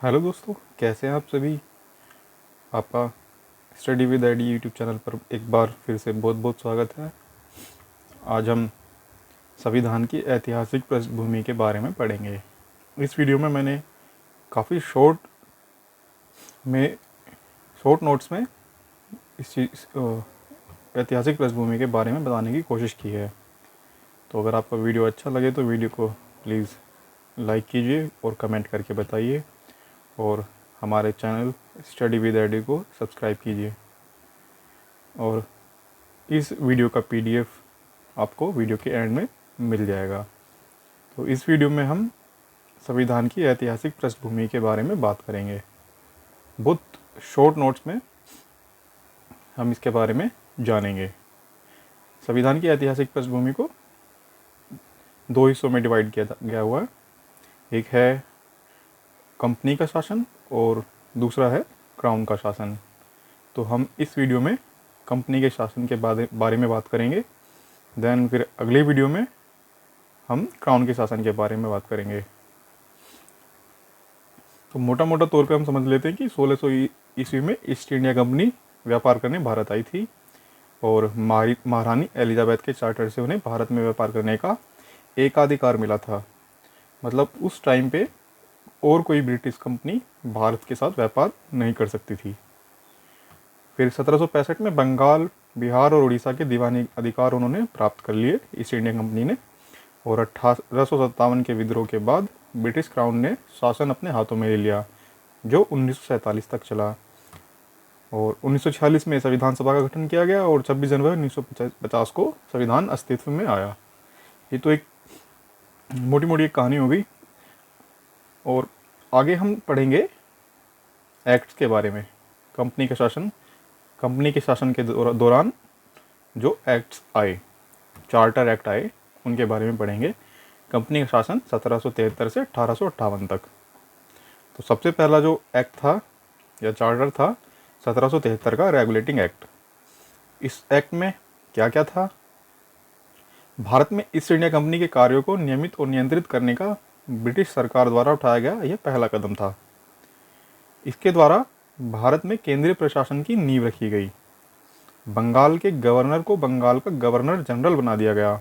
Hello दोस्तों, कैसे हैं आप सभी। आपका study with ID YouTube channel पर एक बार फिर से बहुत बहुत स्वागत है। आज हम संविधान की ऐतिहासिक पृष्ठभूमि के बारे में पढ़ेंगे। इस वीडियो में मैंने काफ़ी में शॉर्ट नोट्स में इस चीज़ ऐतिहासिक पृष्ठभूमि के बारे में बताने की कोशिश की है। तो अगर आपका वीडियो अच्छा लगे तो वीडियो को प्लीज़ लाइक कीजिए और कमेंट करके बताइए, और हमारे चैनल स्टडी विद आईडी को सब्सक्राइब कीजिए। और इस वीडियो का पीडीएफ आपको वीडियो के एंड में मिल जाएगा। तो इस वीडियो में हम संविधान की ऐतिहासिक पृष्ठभूमि के बारे में बात करेंगे। बहुत शॉर्ट नोट्स में हम इसके बारे में जानेंगे। संविधान की ऐतिहासिक पृष्ठभूमि को दो हिस्सों में डिवाइड किया गया हुआ है। एक है कंपनी का शासन और दूसरा है क्राउन का शासन। तो हम इस वीडियो में कंपनी के शासन के बारे में बात करेंगे। देन फिर अगले वीडियो में हम क्राउन के शासन के बारे में बात करेंगे। तो मोटा मोटा तौर पे हम समझ लेते हैं कि 1600 ईस्वी में ईस्ट इंडिया कंपनी व्यापार करने भारत आई थी, और महारानी एलिजाबेथ के चार्टर से उन्हें भारत में व्यापार करने का एकाधिकार मिला था। मतलब उस टाइम पे और कोई ब्रिटिश कंपनी भारत के साथ व्यापार नहीं कर सकती थी। फिर 1765 में बंगाल, बिहार और उड़ीसा के दीवानी अधिकार उन्होंने प्राप्त कर लिए ईस्ट इंडिया कंपनी ने, और 1857 के विद्रोह के बाद ब्रिटिश क्राउन ने शासन अपने हाथों में ले लिया, जो 1947 तक चला। और 1946 में संविधान सभा का गठन किया गया और 26 जनवरी 1950 को संविधान अस्तित्व में आया। ये तो एक मोटी मोटी कहानी हो गई। और आगे हम पढ़ेंगे एक्ट्स के बारे में। कंपनी के शासन के दौरान जो एक्ट्स आए, चार्टर एक्ट आए, उनके बारे में पढ़ेंगे। कंपनी का शासन 1773 से 1858 तक। तो सबसे पहला जो एक्ट था या चार्टर था 1773 का रेगुलेटिंग एक्ट। इस एक्ट में क्या क्या था? भारत में ईस्ट इंडिया कंपनी के कार्यों को नियमित और नियंत्रित करने का ब्रिटिश सरकार द्वारा उठाया गया यह पहला कदम था। इसके द्वारा भारत में केंद्रीय प्रशासन की नींव रखी गई। बंगाल के गवर्नर को बंगाल का गवर्नर जनरल बना दिया गया,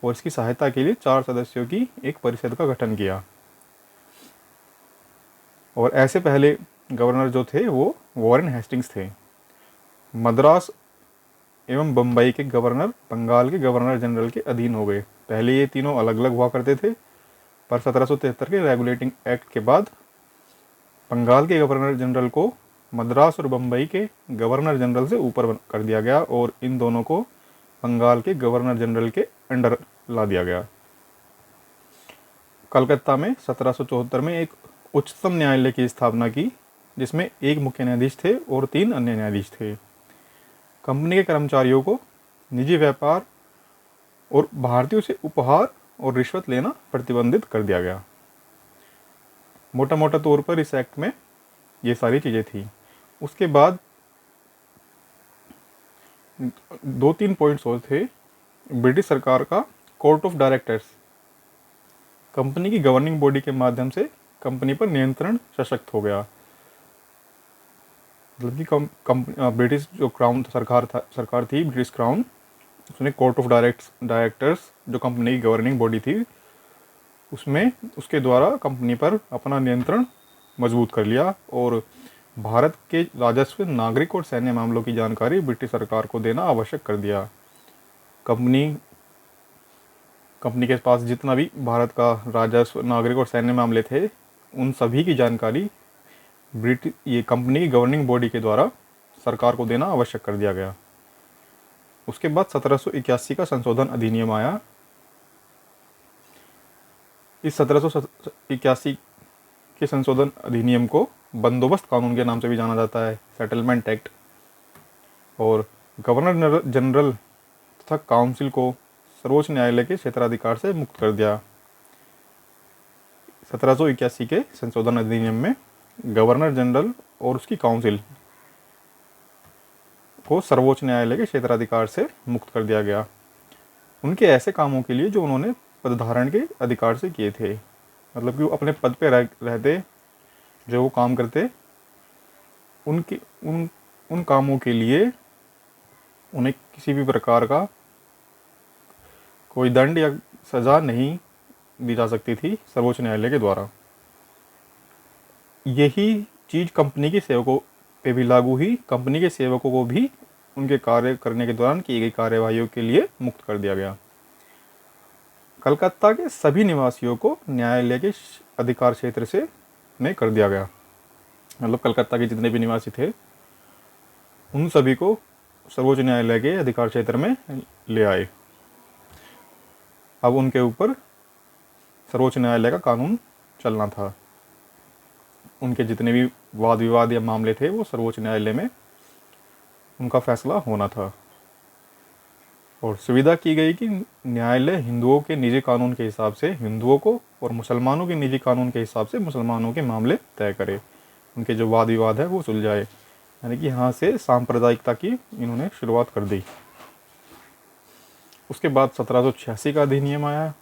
और इसकी सहायता के लिए 4 सदस्यों की एक परिषद का गठन किया। और ऐसे पहले गवर्नर जो थे वो वॉरेन हेस्टिंग्स थे। मद्रास एवं बम्बई के गवर्नर बंगाल के गवर्नर जनरल के अधीन हो गए। पहले ये तीनों अलग अलग हुआ करते थे, पर 1773 के रेगुलेटिंग एक्ट के बाद बंगाल के गवर्नर जनरल को मद्रास और बम्बई के गवर्नर जनरल से ऊपर कर दिया गया, और इन दोनों को बंगाल के गवर्नर जनरल के अंडर ला दिया गया। कलकत्ता में 1774 में एक उच्चतम न्यायालय की स्थापना की, जिसमें एक मुख्य न्यायाधीश थे और 3 अन्य न्यायाधीश थे। कंपनी के कर्मचारियों को निजी व्यापार और भारतीयों से उपहार और रिश्वत लेना प्रतिबंधित कर दिया गया। मोटा मोटा तौर पर इस एक्ट में ये सारी चीज़ें थी। उसके बाद 2-3 पॉइंट्स और थे। ब्रिटिश सरकार का कोर्ट ऑफ डायरेक्टर्स, कंपनी की गवर्निंग बॉडी के माध्यम से कंपनी पर नियंत्रण सशक्त हो गया। मतलब कि ब्रिटिश जो क्राउन सरकार थी, ब्रिटिश क्राउन, उसने कोर्ट ऑफ डायरेक्टर्स जो कंपनी की गवर्निंग बॉडी थी, उसमें उसके द्वारा कंपनी पर अपना नियंत्रण मजबूत कर लिया, और भारत के राजस्व, नागरिक और सैन्य मामलों की जानकारी ब्रिटिश सरकार को देना आवश्यक कर दिया। कंपनी के पास जितना भी भारत का राजस्व, नागरिक और सैन्य मामले थे, उन सभी की जानकारी ये कंपनी की गवर्निंग बॉडी के द्वारा सरकार को देना आवश्यक कर दिया गया। उसके बाद 1781 का संशोधन अधिनियम आया। इस 1781 के संशोधन अधिनियम को बंदोबस्त कानून के नाम से भी जाना जाता है, सेटलमेंट एक्ट। और गवर्नर जनरल तथा काउंसिल को सर्वोच्च न्यायालय के क्षेत्राधिकार से मुक्त कर दिया। 1781 के संशोधन अधिनियम में गवर्नर जनरल और उसकी काउंसिल को सर्वोच्च न्यायालय के क्षेत्राधिकार से मुक्त कर दिया गया, उनके ऐसे कामों के लिए जो उन्होंने पदधारण के अधिकार से किए थे। मतलब कि वो अपने पद पे रहते जो वो काम करते उनके उन उन कामों के लिए उन्हें किसी भी प्रकार का कोई दंड या सज़ा नहीं दी जा सकती थी सर्वोच्च न्यायालय के द्वारा। यही चीज़ कंपनी के सेवकों पे भी लागू हुई। कंपनी के सेवकों को भी उनके कार्य करने के दौरान की गई कार्यवाहियों के लिए मुक्त कर दिया गया। कलकत्ता के सभी निवासियों को न्यायालय के अधिकार क्षेत्र से में कर दिया गया। मतलब कलकत्ता के जितने भी निवासी थे उन सभी को सर्वोच्च न्यायालय के अधिकार क्षेत्र में ले आए। अब उनके ऊपर सर्वोच्च न्यायालय का कानून चलना था। उनके जितने भी वाद विवाद या मामले थे वो सर्वोच्च न्यायालय में उनका फैसला होना था। और सुविधा की गई कि न्यायालय हिंदुओं के निजी कानून के हिसाब से हिंदुओं को और मुसलमानों के निजी कानून के हिसाब से मुसलमानों के मामले तय करे, उनके जो वाद विवाद है वो सुलझाए। यानी कि यहाँ से सांप्रदायिकता की इन्होंने शुरुआत कर दी। उसके बाद 1786 का अधिनियम आया।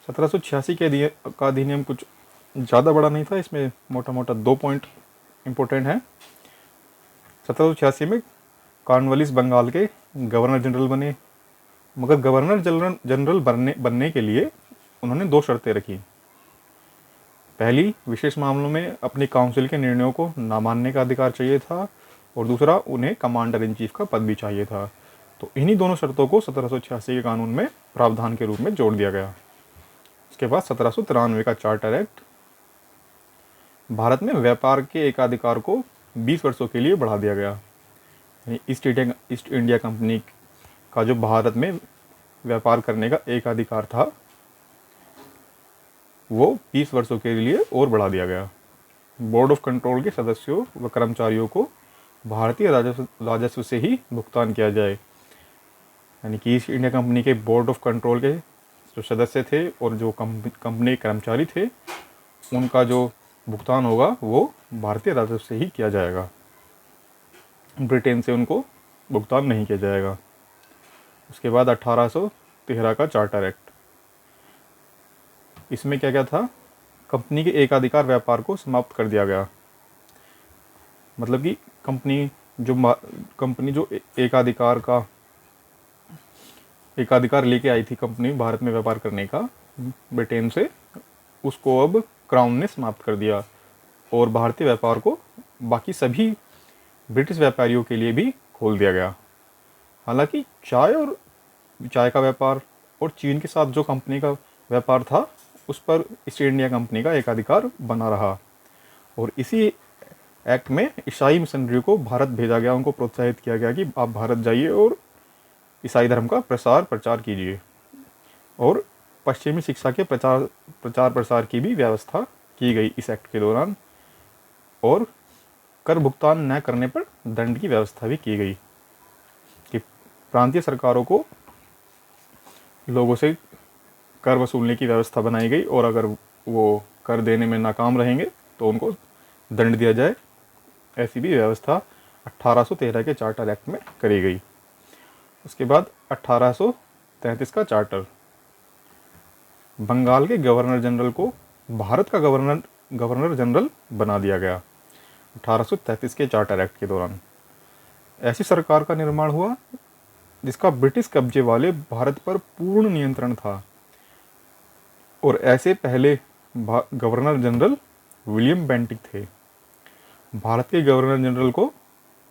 1786 का अधिनियम कुछ ज़्यादा बड़ा नहीं था, इसमें मोटा मोटा 2 पॉइंट इम्पोर्टेंट हैं। 1786 में कॉर्नवालिस बंगाल के गवर्नर जनरल बने, मगर गवर्नर जनरल बनने के लिए उन्होंने 2 शर्तें रखी। पहली, विशेष मामलों में अपनी काउंसिल के निर्णयों को ना मानने का अधिकार चाहिए था, और दूसरा, उन्हें कमांडर इन चीफ का पद भी चाहिए था। तो इन्हीं दोनों शर्तों को 1786 के कानून में प्रावधान के रूप में जोड़ दिया गया। उसके बाद 1793 का चार्टर एक्ट भारत में व्यापार के एकाधिकार को 20 वर्षों के लिए बढ़ा दिया गया। ईस्ट इंडिया कंपनी का जो भारत में व्यापार करने का एकाधिकार था वो 20 वर्षों के लिए और बढ़ा दिया गया। बोर्ड ऑफ कंट्रोल के सदस्यों व कर्मचारियों को भारतीय राजस्व से ही भुगतान किया जाए। यानी कि ईस्ट इंडिया कंपनी के बोर्ड ऑफ कंट्रोल के जो सदस्य थे और जो कंपनी के कर्मचारी थे उनका जो भुगतान होगा वो भारतीय राजस्व से ही किया जाएगा, ब्रिटेन से उनको भुगतान नहीं किया जाएगा। उसके बाद 1813 का चार्टर एक्ट, इसमें क्या क्या था, कंपनी के एकाधिकार व्यापार को समाप्त कर दिया गया। मतलब कि कंपनी जो एकाधिकार लेके आई थी कंपनी भारत में व्यापार करने का ब्रिटेन से, उसको अब क्राउन ने समाप्त कर दिया और भारतीय व्यापार को बाकी सभी ब्रिटिश व्यापारियों के लिए भी खोल दिया गया। हालांकि चाय का व्यापार और चीन के साथ जो कंपनी का व्यापार था उस पर ईस्ट इंडिया कंपनी का एकाधिकार बना रहा। और इसी एक्ट में ईसाई मिशनरी को भारत भेजा गया, उनको प्रोत्साहित किया गया कि आप भारत जाइए और ईसाई धर्म का प्रचार कीजिए। और पश्चिमी शिक्षा के प्रचार प्रसार की भी व्यवस्था की गई इस एक्ट के दौरान, और कर भुगतान न करने पर दंड की व्यवस्था भी की गई कि प्रांतीय सरकारों को लोगों से कर वसूलने की व्यवस्था बनाई गई, और अगर वो कर देने में नाकाम रहेंगे तो उनको दंड दिया जाए। ऐसी भी व्यवस्था 1813 के चार्टर एक्ट में करी गई। उसके बाद 1833 का चार्टर, बंगाल के गवर्नर जनरल को भारत का गवर्नर जनरल बना दिया गया 1833 के चार्टर एक्ट के दौरान। ऐसी सरकार का निर्माण हुआ जिसका ब्रिटिश कब्जे वाले भारत पर पूर्ण नियंत्रण था, और ऐसे पहले गवर्नर जनरल विलियम बेंटिक थे। भारत के गवर्नर जनरल को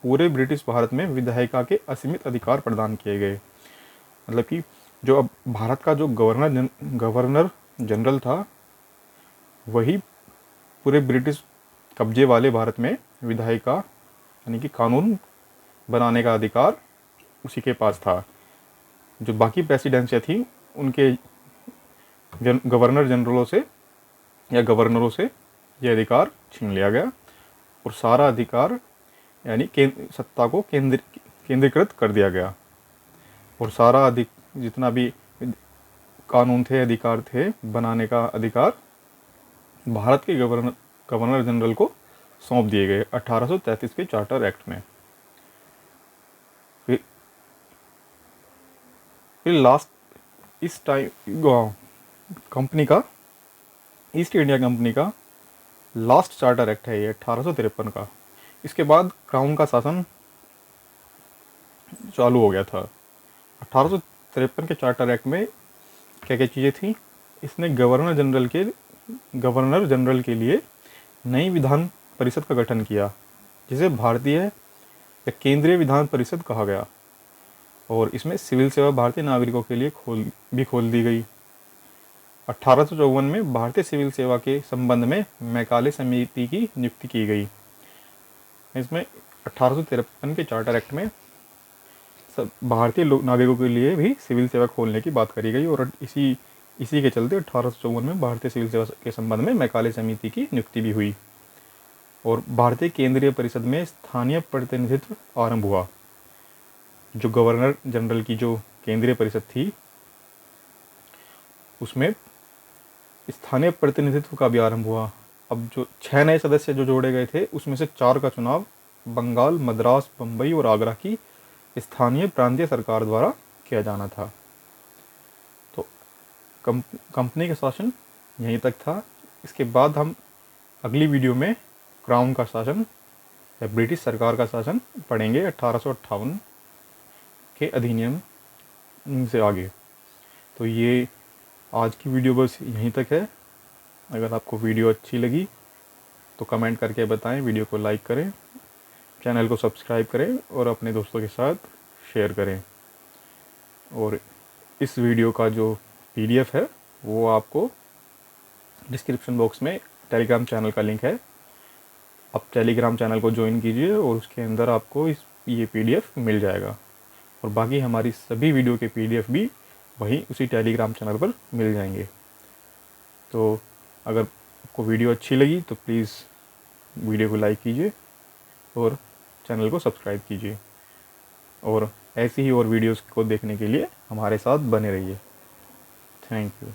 पूरे ब्रिटिश भारत में विधायिका के असीमित अधिकार प्रदान किए गए। मतलब कि जो अब भारत का जो गवर्नर जनरल था वही पूरे ब्रिटिश कब्जे वाले भारत में विधायिका यानी कि कानून बनाने का अधिकार उसी के पास था। जो बाकी प्रेसिडेंसियाँ थी उनके गवर्नर जनरलों से या गवर्नरों से यह अधिकार छीन लिया गया, और सारा अधिकार यानी सत्ता को केंद्रीकृत कर दिया गया, और सारा जितना भी कानून थे, अधिकार थे बनाने का अधिकार भारत के गवर्नर जनरल को सौंप दिए गए 1833 के चार्टर एक्ट में। फिर लास्ट इस टाइम कंपनी का ईस्ट इंडिया कंपनी का लास्ट चार्टर एक्ट है ये 1853 का। इसके बाद क्राउन का शासन चालू हो गया था। 1853 के चार्टर एक्ट में क्या क्या चीज़ें थी? इसने गवर्नर जनरल के लिए नई विधान परिषद का गठन किया, जिसे भारतीय या केंद्रीय विधान परिषद कहा गया। और इसमें सिविल सेवा भारतीय नागरिकों के लिए खोल दी गई। 1854 में भारतीय सिविल सेवा के संबंध में मैकाले समिति की नियुक्ति की गई। इसमें 1853 के चार्टर एक्ट में सब भारतीय नागरिकों के लिए भी सिविल सेवा खोलने की बात करी गई। और इसी के चलते 1854 में भारतीय सिविल सेवा के संबंध में मैकाले समिति की नियुक्ति भी हुई। और भारतीय केंद्रीय परिषद में स्थानीय प्रतिनिधित्व आरंभ हुआ। जो गवर्नर जनरल की जो केंद्रीय परिषद थी, उसमें स्थानीय प्रतिनिधित्व का भी आरंभ हुआ। अब जो 6 नए सदस्य जो जोड़े गए थे, उसमें से 4 का चुनाव बंगाल, मद्रास, बम्बई और आगरा की स्थानीय प्रांतीय सरकार द्वारा किया जाना था। तो कंपनी का शासन यहीं तक था। इसके बाद हम अगली वीडियो में क्राउन का शासन या ब्रिटिश सरकार का शासन पढ़ेंगे 1858 के अधिनियम से आगे। तो ये आज की वीडियो बस यहीं तक है। अगर आपको वीडियो अच्छी लगी तो कमेंट करके बताएं, वीडियो को लाइक करें, चैनल को सब्सक्राइब करें और अपने दोस्तों के साथ शेयर करें। और इस वीडियो का जो PDF है वो आपको डिस्क्रिप्शन बॉक्स में टेलीग्राम चैनल का लिंक है। आप टेलीग्राम चैनल को ज्वाइन कीजिए और उसके अंदर आपको ये PDF मिल जाएगा। और बाकी हमारी सभी वीडियो के PDF भी वहीं उसी टेलीग्राम चैनल पर मिल जाएंगे। तो अगर आपको वीडियो अच्छी लगी तो प्लीज़ वीडियो को लाइक कीजिए और चैनल को सब्सक्राइब कीजिए। और ऐसी ही और वीडियोस को देखने के लिए हमारे साथ बने रहिए। Thank you.